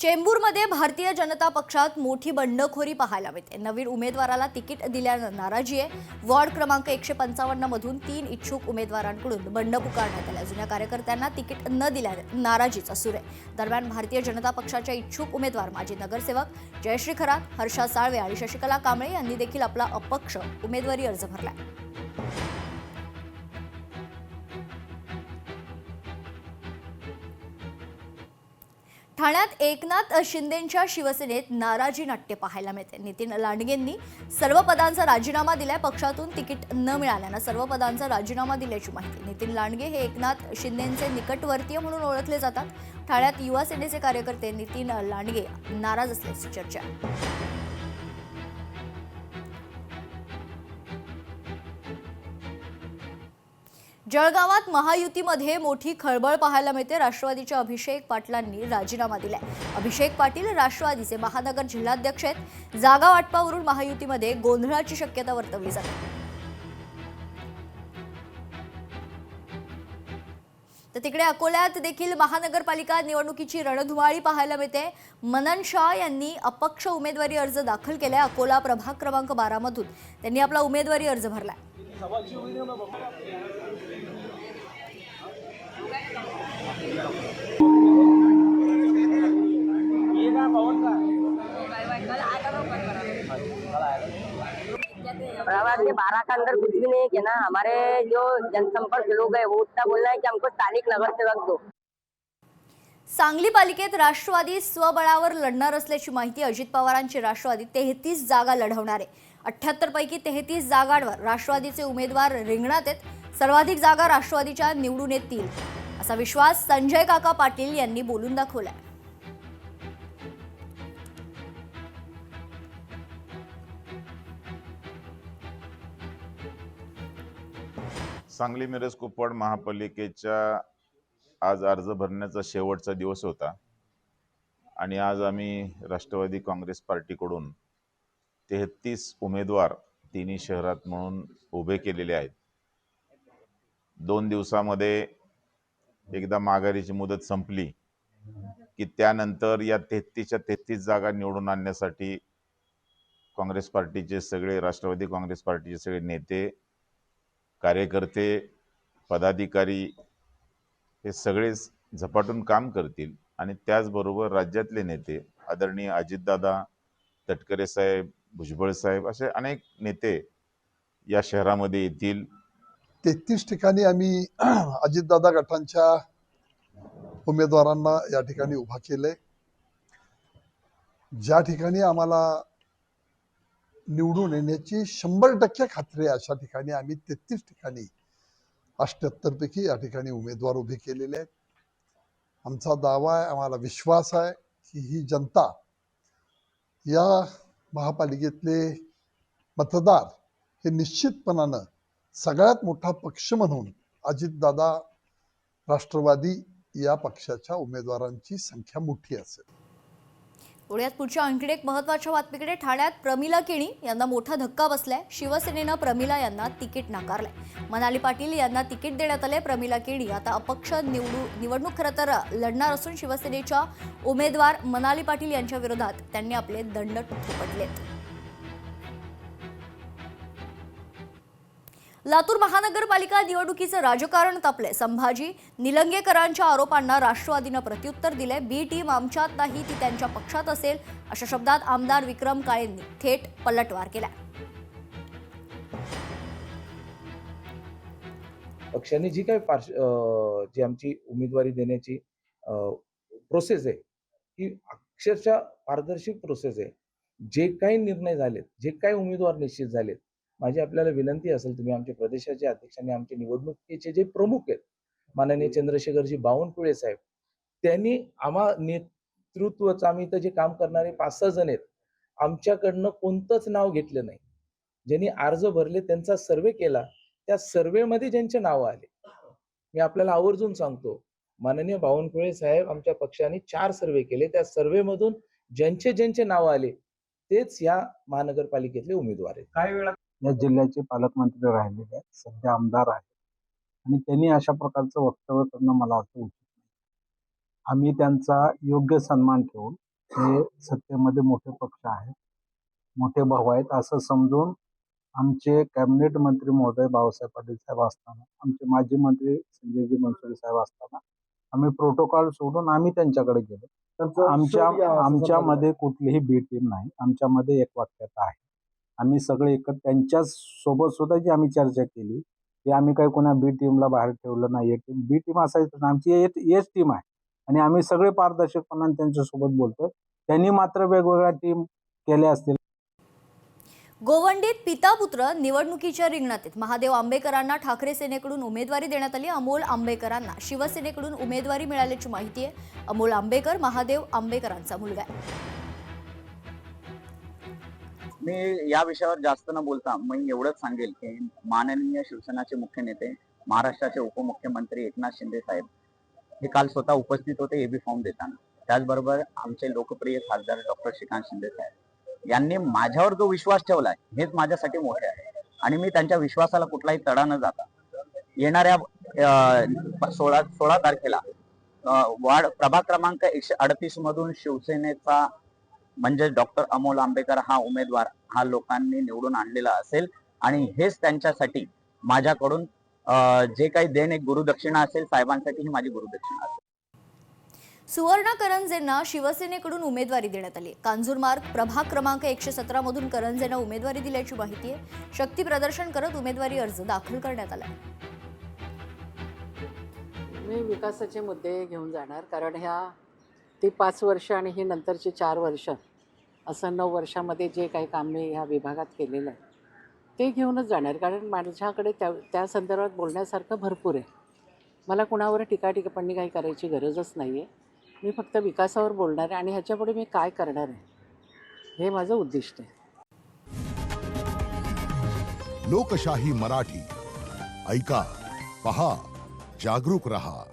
चेंबूरमध्ये भारतीय जनता पक्षात मोठी बंडखोरी पाहायला मिळते। नवीन उमेदवाराला तिकीट दिल्यानं नाराजी आहे। वॉर्ड क्रमांक 155 मधून 3 इच्छुक उमेदवारांकडून बंड पुकारण्यात आला। जुन्या कार्यकर्त्यांना तिकीट न दिल्याने नाराजीचा सूर आहे। दरम्यान भारतीय जनता पक्षाच्या इच्छुक उमेदवार माजी नगरसेवक जयश्री खरात, हर्षा साळवे आणि शशिकला कांबळे यांनी देखील आपला अपक्ष उमेदवारी अर्ज भरलाय। ठाण्यात एकनाथ शिंदेंच्या शिवसेनेत नाराजी नाट्य पाहायला मिळते। नितीन लांडगेंनी सर्व पदांचा राजीनामा दिलाय। पक्षातून तिकीट न मिळाल्यानं सर्व पदांचा राजीनामा दिल्याची माहिती। नितीन लांडगे हे एकनाथ शिंदेंचे निकटवर्तीय म्हणून ओळखले जातात। ठाण्यात युवा सेनेचे कार्यकर्ते नितीन लांडगे नाराज असल्याची चर्चा आहे। जळगावात महायुतीमध्ये मोठी खळबळ पाहायला मिळते। राष्ट्रवादीच्या अभिषेक पाटलांनी राजीनामा दिलाय। अभिषेक पाटील राष्ट्रवादीचे महानगर जिल्हाध्यक्ष आहेत। जागा वाटपावरून महायुतीमध्ये गोंधळाची शक्यता वर्तवली जाते। तर तिकडे अकोल्यात देखील महानगरपालिका निवडणुकीची रणधुमाळी पाहायला मिळते। मनन शाह यांनी अपक्ष उमेदवारी अर्ज दाखल केलाय। अकोला प्रभाग क्रमांक 12 मधून त्यांनी आपला उमेदवारी अर्ज भरलाय। प्रभाग के 12 का अंदर कुछ भी नहीं किया ना। हमारे जो जनसंपर्क लोग हैं वो उतना बोलना है कि हमको स्थानिक नगरसेवक दो। सांगली पालिकेत राष्ट्रवादी स्वबळावर लढणार असल्याची माहिती। अजित पवारांची राष्ट्रवादी 33 जागा लढवणार आहे। 78 पैकी 33 जागांवर राष्ट्रवादीचे उमेदवार रिंगणात आहेत। सर्वाधिक जागा राष्ट्रवादीच्या निवडून येतील असा विश्वास संजय काका पाटील यांनी बोलून दाखवलाय। सांगली मिरज कुपवाड महापालिकेच्या आज अर्ज भरण्याचा शेवटचा दिवस होता आणि आज आम्ही राष्ट्रवादी काँग्रेस पार्टीकडून 33 उमेदवार तिन्ही शहरात म्हणून उभे केलेले आहेत। 2 दिवसामध्ये एकदा माघारीची मुदत संपली की त्यानंतर या 33च्या 33 जागा निवडून आणण्यासाठी काँग्रेस पार्टीचे सगळे राष्ट्रवादी काँग्रेस पार्टीचे सगळे नेते, कार्यकर्ते, पदाधिकारी हे सगळेच झपाटून काम करतील आणि त्याचबरोबर राज्यातले नेते आदरणीय अजितदादा, तटकरे साहेब, भुजबळ साहेब असे अनेक नेते या शहरामध्ये येतील। 33 ठिकाणी आम्ही अजितदादा गटांच्या उमेदवारांना या ठिकाणी उभा केले। ज्या ठिकाणी आम्हाला निवडून येण्याची 100% खात्री आहे अशा ठिकाणी आम्ही 33 ठिकाणी 78 पैकी या ठिकाणी उमेदवार उभे केलेले आहेत। आमचा दावा आहे, आम्हाला विश्वास आहे की ही जनता, या महापालिकेतले मतदार हे निश्चितपणानं सगळ्यात मोठा पक्ष म्हणून अजितदादा राष्ट्रवादी या पक्षाच्या उमेदवारांची संख्या मोठी असेल। पुण्यात पुढच्या आणखी एक महत्त्वाच्या बातमीकडे। ठाण्यात प्रमिला केणी यांना मोठा धक्का बसलाय। शिवसेनेनं प्रमिला यांना तिकीट नाकारलंय। मनाली पाटील यांना तिकीट देण्यात आले। प्रमिला केणी आता अपक्ष निवडणूक खरं तर लढणार असून शिवसेनेच्या उमेदवार मनाली पाटील यांच्या विरोधात त्यांनी आपले दंड थोपटलेत। लातूर महानगरपालिका निवडणुकीचं राजकारण तापले। संभाजी निलंगेकरांच्या आरोपांना राष्ट्रवादीनं प्रत्युत्तर दिले। बी टीम आमच्यात नाही ती त्यांच्या पक्षात असेल अशा शब्दात आमदार विक्रम काळेंनी थेट पलटवार केला। पक्षाने जी जी आमची उमेदवारी देण्याची प्रोसेस आहे ही अक्षरशः पारदर्शक प्रोसेस आहे। जे काही निर्णय झालेत, जे काही उमेदवार निश्चित झालेत, माझी आपल्याला विनंती असेल, तुम्ही आमच्या प्रदेशाचे अध्यक्ष आणि आमचे निवडणुकीचे जे प्रमुख आहेत माननीय चंद्रशेखरजी बावनकुळे साहेब, त्यांनी आम्हा नेतृत्वाचं, आम्ही इथं जे काम करणारे 5-6 जण आहेत, आमच्याकडनं कोणतंच नाव घेतलं नाही। ज्यांनी अर्ज भरले त्यांचा सर्वे केला, त्या सर्वेमध्ये ज्यांचे नाव आले, मी आपल्याला आवर्जून सांगतो, माननीय बावनकुळे साहेब आमच्या पक्षाने 4 सर्वे केले, त्या सर्वेमधून ज्यांचे नाव आले तेच या महानगरपालिकेतले उमेदवार आहेत। काही वेळा या जिल्ह्याचे पालकमंत्री राहिलेले आहेत, सध्या आमदार आहेत आणि त्यांनी अशा प्रकारचं वक्तव्य करणं मला वाटतं उचित नाही। आम्ही त्यांचा योग्य सन्मान ठेवून हे सत्तेमध्ये मोठे पक्ष आहेत, मोठे भाऊ आहेत असं समजून आमचे कॅबिनेट मंत्री महोदय बाळासाहेब पाटील साहेब असताना, आमचे माजी मंत्री संजयजी बनसोडे साहेब असताना आम्ही प्रोटोकॉल सोडून आम्ही त्यांच्याकडे गेलो. आमच्यामध्ये कुठलीही बी टीम नाही, आमच्यामध्ये एक वाक्यता आहे. आम्ही सगळे एकत्र त्यांच्या सोबत सुद्धा जी आम्ही चर्चा केली की आम्ही काही कोणा बी टीमला बाहेर ठेवलं नाही. बी टीम असायचं, आमची एक टीम आहे आणि आम्ही सगळे पारदर्शकपणाने त्यांच्यासोबत बोलतोय. त्यांनी मात्र वेगवेगळ्या टीम केल्या असतील. गोवंडीत पिता पुत्र निवडणुकीच्या रिंगणात आहेत. महादेव आंबेकरांना ठाकरे सेनेकडून उमेदवारी देण्यात आली. अमोल आंबेकरांना शिवसेनेकडून उमेदवारी मिळाल्याची माहिती आहे. अमोल आंबेकर महादेव आंबेकरांचा मुलगा आहे. मी या विषयावर जास्त न बोलता मी एवढंच सांगेल की माननीय शिवसेनाचे मुख्य नेते महाराष्ट्राचे उपमुख्यमंत्री एकनाथ शिंदे साहेब हे काल स्वतः उपस्थित होते एबी फॉर्म देताना. त्याचबरोबर आमचे लोकप्रिय खासदार डॉक्टर श्रीकांत शिंदे साहेब यांनी माझ्यावर जो विश्वास ठेवलाय हेच माझ्यासाठी मोठे आहे आणि मी त्यांच्या विश्वासाला कुठलाही तडा न जाता येणाऱ्या 16 तारखेला वार्ड प्रभाग क्रमांक 138 मधून शिवसेनेचा म्हणजे डॉक्टर अमोल आंबेकर हा उमेदवार हा लोकांनी निवडून आणलेला असेल आणि हेच त्यांच्यासाठी माझ्याकडून जे काही देण एक गुरुदक्षिणा असेल साहेबांसाठी ही माझी गुरुदक्षिणा असेल. सुवर्णा करंजेंना शिवसेनेकडून उमेदवारी देण्यात आली. कांजूरमार्ग प्रभाग क्रमांक 117 मधून करंजेंना उमेदवारी दिल्याची माहिती आहे. शक्ती प्रदर्शन करत उमेदवारी अर्ज दाखल करण्यात आला. मी विकासाचे मुद्दे घेऊन जाणार, कारण ती 5 वर्ष आणि ही नंतरची 4 वर्ष असं 9 वर्षामध्ये जे काही काम मी ह्या विभागात केलेलं आहे ते घेऊनच जाणार. कारण माझ्याकडे त्या संदर्भात बोलण्यासारखं भरपूर आहे. मला कुणावर टीकाटिप्पणी काही करायची गरजच नाही आहे. मी फक्त विकासावर बोलणार आहे आणि ह्याच्यापुढे मी काय करणार आहे हे माझं उद्दिष्ट आहे. लोकशाही मराठी ऐका, पहा, जागरूक रहा.